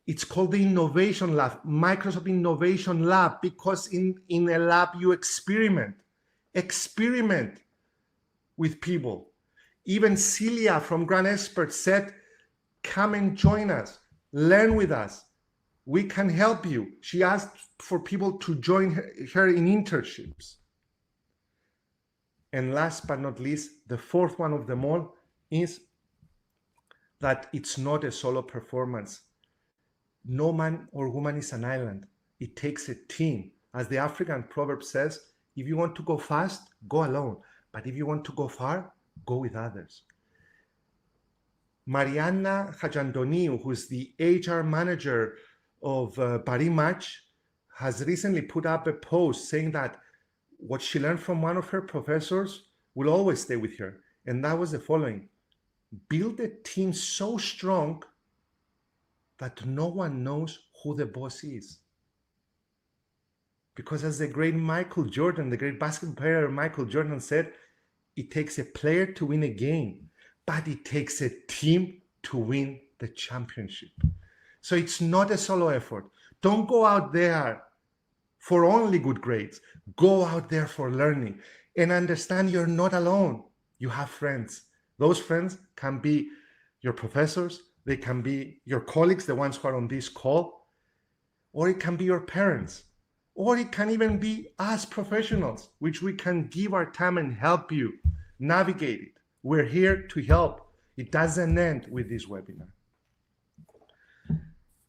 It's called the Innovation Lab, Microsoft Innovation Lab, because in a lab you experiment with people. Even Celia from Grand Expert said, come and join us, learn with us. We can help you. She asked for people to join her in internships. And last but not least, the fourth one of them all is that it's not a solo performance. No man or woman is an island. It takes a team. As the African proverb says, if you want to go fast, go alone. But if you want to go far, go with others. Mariana Hajandoniou, who's the HR manager of Paris Match, has recently put up a post saying that what she learned from one of her professors will always stay with her. And that was the following: build a team so strong that no one knows who the boss is. Because as the great Michael Jordan, the great basketball player Michael Jordan said, it takes a player to win a game, but it takes a team to win the championship. So it's not a solo effort. Don't go out there for only good grades. Go out there for learning and understand you're not alone. You have friends. Those friends can be your professors, they can be your colleagues, the ones who are on this call, or it can be your parents, or it can even be us professionals, which we can give our time and help you navigate it. We're here to help. It doesn't end with this webinar.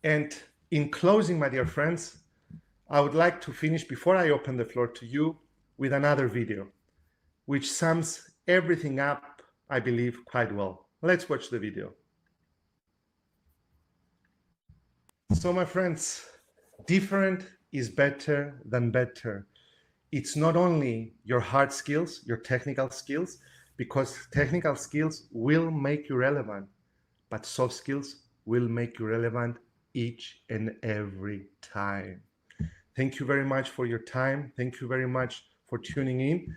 And in closing, my dear friends, I would like to finish before I open the floor to you with another video, which sums everything up, I believe, quite well. Let's watch the video. So, my friends, different is better than better. It's not only your hard skills, your technical skills, because technical skills will make you relevant, but soft skills will make you relevant each and every time. Thank you very much for your time. Thank you very much for tuning in.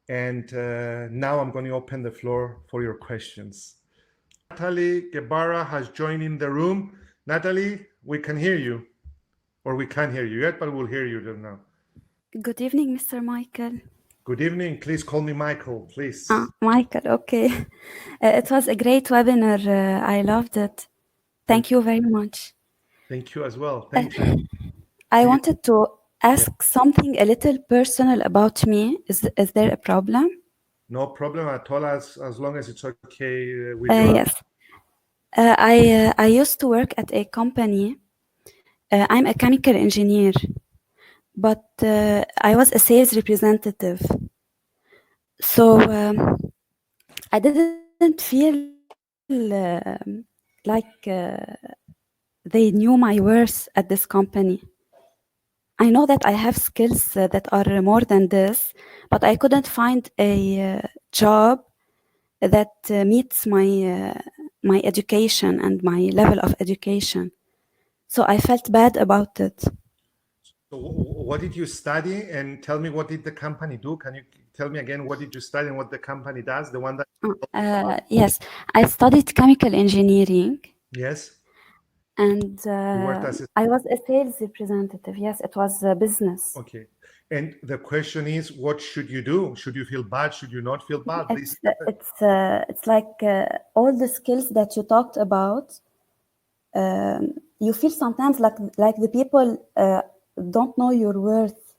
And now I'm going to open the floor for your questions. Natalie Guevara has joined in the room. Natalie, we can hear you, or we can't hear you yet, but we'll hear you now. Good evening, Mr. Michael. Good evening. Please call me Michael, please. Michael, okay. It was a great webinar. I loved it. Thank you very much. Thank you as well. Thank you. I wanted to ask something a little personal about me. Is there a problem? No problem at all, as long as it's okay with you. Yes. I used to work at a company. I'm a chemical engineer, but I was a sales representative. So I didn't feel like they knew my worth at this company. I know that I have skills that are more than this, but I couldn't find a job that meets my education and my level of education. So I felt bad about it. So what did you study? And tell me, what did the company do? Can you tell me again, what did you study and what the company does? The one that... Yes, I studied chemical engineering. Yes. And I was a sales representative. Yes, it was a business. Okay. And the question is, what should you do? Should you feel bad? Should you not feel bad? It's like all the skills that you talked about. You feel sometimes like the people don't know your worth.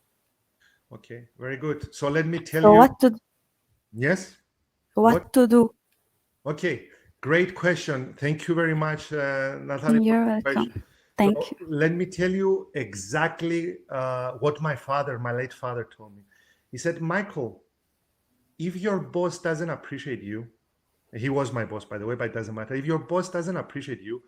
Okay, very good. So let me tell you. What to? Yes. What to do? Okay. Great question. Thank you very much, Natalie. You're welcome. Thank you. Let me tell you exactly what my late father told me. He said, Michael, if your boss doesn't appreciate you, he was my boss, by the way, but it doesn't matter. If your boss doesn't appreciate you,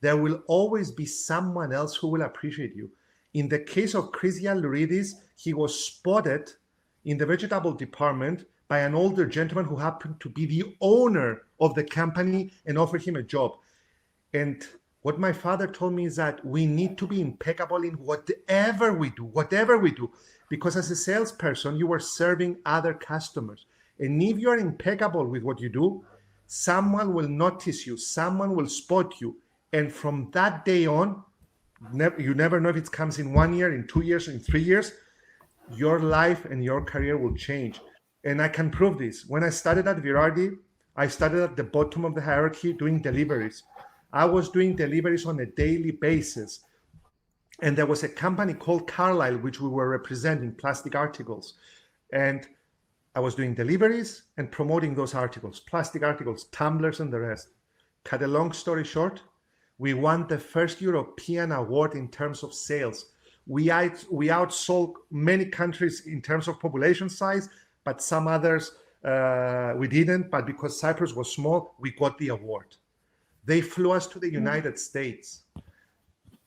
there will always be someone else who will appreciate you. In the case of Chrysia Louridis, he was spotted in the vegetable department by an older gentleman who happened to be the owner of the company and offered him a job. And what my father told me is that we need to be impeccable in whatever we do, because as a salesperson, you are serving other customers. And if you're impeccable with what you do, someone will notice you, someone will spot you. And from that day on, you never know if it comes in 1 year, in 2 years, in 3 years, your life and your career will change. And I can prove this. When I started at Virardi, I started at the bottom of the hierarchy doing deliveries. I was doing deliveries on a daily basis. And there was a company called Carlisle, which we were representing, plastic articles. And I was doing deliveries and promoting those articles, plastic articles, tumblers, and the rest. Cut a long story short, we won the first European award in terms of sales. We outsold many countries in terms of population size, but some others we didn't. But because Cyprus was small, we got the award. They flew us to the United States.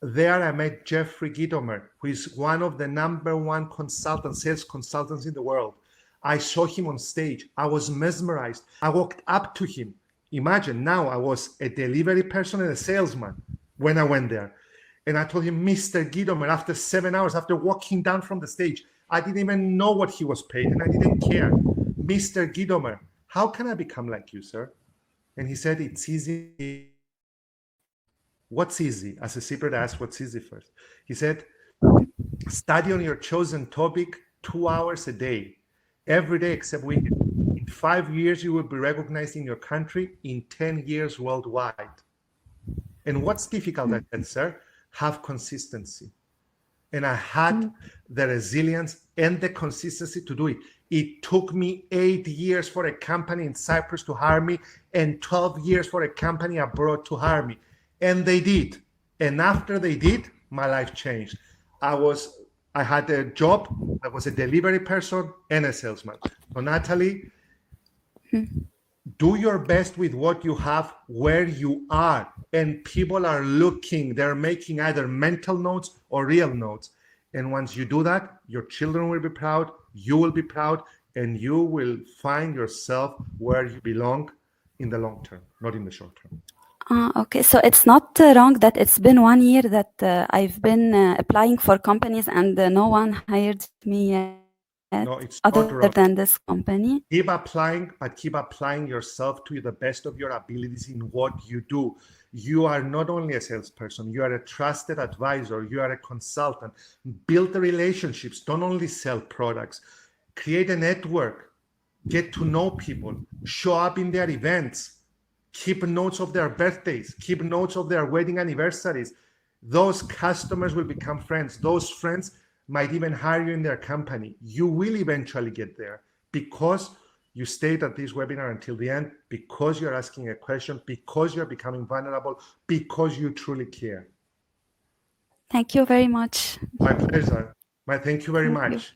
There I met Jeffrey Gitomer, who is one of the #1 sales consultants in the world. I saw him on stage. I was mesmerized. I walked up to him. Imagine, now I was a delivery person and a salesman when I went there. And I told him, Mr. Guidomer, after 7 hours, after walking down from the stage, I didn't even know what he was paid and I didn't care. Mr. Guidomer, how can I become like you, sir? And he said, it's easy. What's easy? As a secret, I asked, what's easy first? He said, study on your chosen topic 2 hours a day, every day except weekend. In 5 years, you will be recognized in your country, in 10 years worldwide. And what's difficult, I said, sir? Have consistency. And I had the resilience and the consistency to do it. It took me 8 years for a company in Cyprus to hire me and 12 years for a company abroad to hire me. And they did. And after they did, my life changed. I had a job. I was a delivery person and a salesman. So Natalie, do your best with what you have where you are. And people are looking, they're making either mental notes or real notes. And once you do that, your children will be proud, you will be proud, and you will find yourself where you belong in the long term, not in the short term. Okay, so it's not wrong that it's been 1 year that I've been applying for companies and no one hired me yet, No, it's not other wrong. than this company. Keep applying, but keep applying yourself to the best of your abilities in what you do. You are not only a salesperson, you are a trusted advisor, you are a consultant. Build the relationships, don't only sell products. Create a network, get to know people, show up in their events, keep notes of their birthdays, keep notes of their wedding anniversaries. Those customers will become friends. Those friends might even hire you in their company. You will eventually get there because you stayed at this webinar until the end, because you're asking a question, because you're becoming vulnerable, because you truly care. Thank you very much. My pleasure. Thank you very Thank much.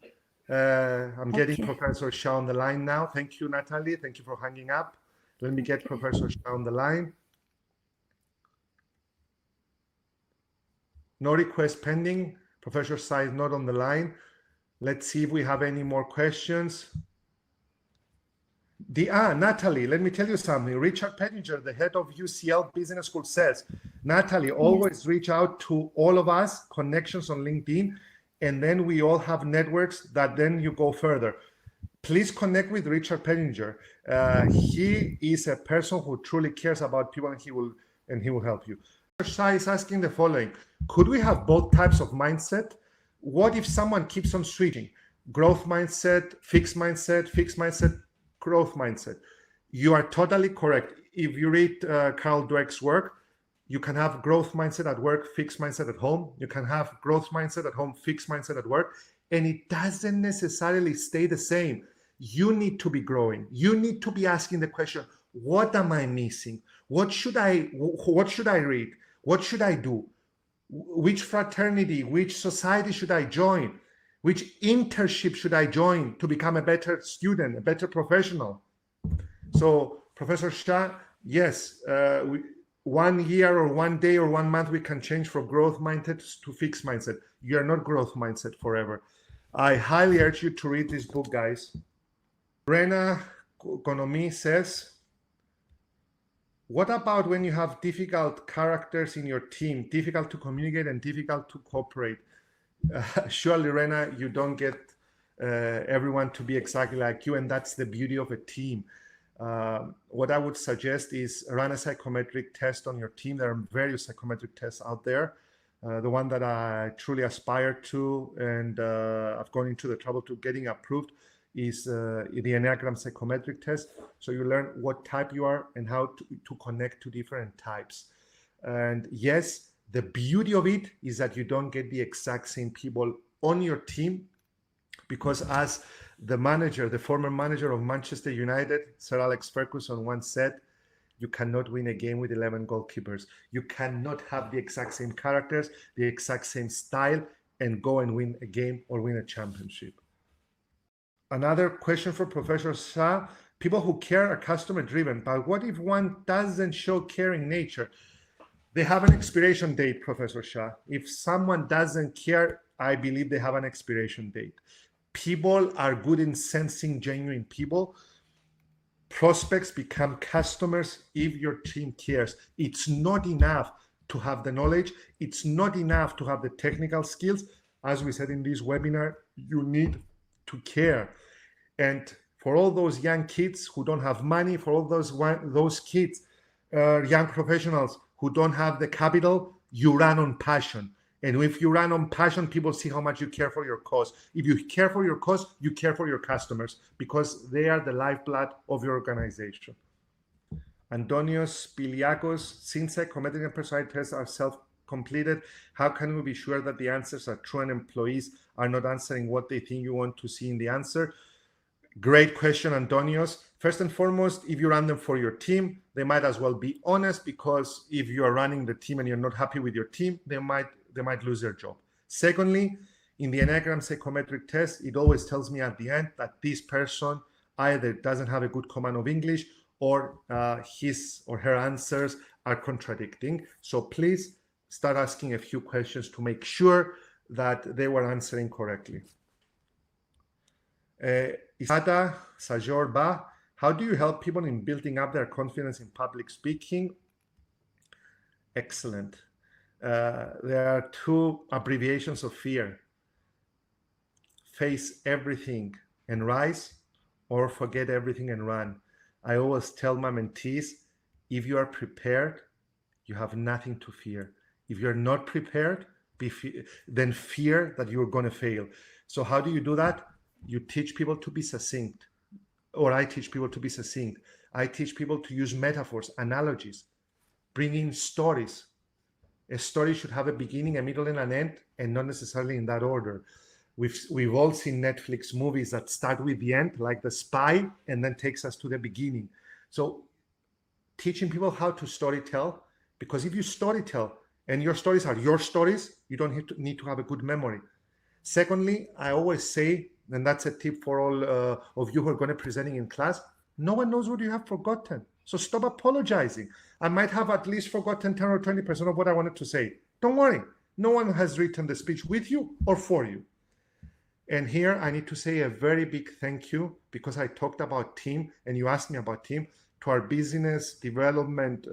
I'm getting Okay. Professor Shah on the line now. Thank you, Natalie. Thank you for hanging up. Let me get Professor Shah on the line. No request pending. Professor Shah is not on the line. Let's see if we have any more questions. Natalie, let me tell you something. Richard Pettinger, the head of UCL Business School, says, Natalie, always reach out to all of us, connections on LinkedIn, and then we all have networks that then you go further. Please connect with Richard Pettinger. He is a person who truly cares about people, and he will help you. Shai is asking the following: could we have both types of mindset? What if someone keeps on switching? Growth mindset, fixed mindset, growth mindset. You are totally correct. If you read Carl Dweck's work, you can have growth mindset at work, fixed mindset at home. You can have growth mindset at home, fixed mindset at work, and it doesn't necessarily stay the same. You need to be growing. You need to be asking the question, what am I missing? What should I read? What should I do? Which fraternity, which society should I join? Which internship should I join to become a better student, a better professional? So, Professor Shah, yes, 1 year or 1 day or 1 month, we can change from growth mindset to fixed mindset. You're not growth mindset forever. I highly urge you to read this book, guys. Rena Konomi says, what about when you have difficult characters in your team, difficult to communicate and difficult to cooperate? Surely, Rena, you don't get everyone to be exactly like you, and that's the beauty of a team. What I would suggest is run a psychometric test on your team. There are various psychometric tests out there. The one that I truly aspire to, and I've gone into the trouble to getting approved, is the Enneagram psychometric test. So you learn what type you are and how to connect to different types. And yes, the beauty of it is that you don't get the exact same people on your team, because as the manager, the former manager of Manchester United, Sir Alex Ferguson, once said, you cannot win a game with 11 goalkeepers. You cannot have the exact same characters, the exact same style, and go and win a game or win a championship. Another question for Professor Shah. People who care are customer driven, but what if one doesn't show caring nature? They have an expiration date, Professor Shah. If someone doesn't care, I believe they have an expiration date. People are good in sensing genuine people. Prospects become customers if your team cares. It's not enough to have the knowledge. It's not enough to have the technical skills. As we said in this webinar, you need to care. And for all those young kids who don't have money, for all those kids, young professionals who don't have the capital, you run on passion. And if you run on passion, people see how much you care for your cause. If you care for your cause, you care for your customers because they are the lifeblood of your organization. Antonios Piliakos, since psychometric and personality tests are self-completed, how can we be sure that the answers are true and employees are not answering what they think you want to see in the answer? Great question, Antonios. First and foremost, if you run them for your team, they might as well be honest, because if you are running the team and you're not happy with your team, they might lose their job. Secondly, in the Enneagram psychometric test, it always tells me at the end that this person either doesn't have a good command of English or his or her answers are contradicting. So please start asking a few questions to make sure that they were answering correctly. Isata Sajor Ba, how do you help people in building up their confidence in public speaking? Excellent. There are two abbreviations of fear: face everything and rise, or forget everything and run. I always tell my mentees, if you are prepared, you have nothing to fear. If you're not prepared, then fear that you're going to fail. So how do you do that? You teach people to be succinct, or I teach people to be succinct. I teach people to use metaphors, analogies, bring in stories. A story should have a beginning, a middle, and an end, and not necessarily in that order. We've all seen Netflix movies that start with the end, like The Spy, and then takes us to the beginning. So teaching people how to storytell, because if you storytell and your stories are your stories, you don't need to have a good memory. Secondly, I always say, and that's a tip for all of you who are going to be presenting in class, no one knows what you have forgotten. So stop apologizing. I might have at least forgotten 10 or 20% of what I wanted to say. Don't worry. No one has written the speech with you or for you. And here I need to say a very big thank you, because I talked about team and you asked me about team, to our business development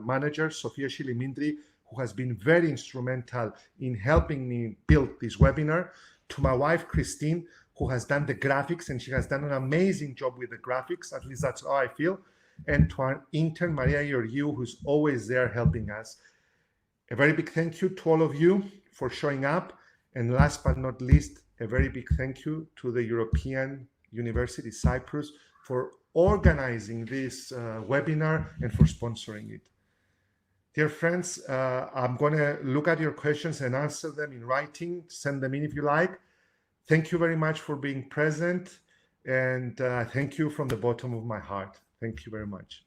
manager, Sofia Shilimindri, who has been very instrumental in helping me build this webinar, to my wife, Christine, who has done the graphics, and she has done an amazing job with the graphics, at least that's how I feel, and to our intern, Maria Georgiou, who's always there helping us. A very big thank you to all of you for showing up. And last but not least, a very big thank you to the European University Cyprus for organizing this webinar and for sponsoring it. Dear friends, I'm going to look at your questions and answer them in writing. Send them in if you like. Thank you very much for being present. And thank you from the bottom of my heart. Thank you very much.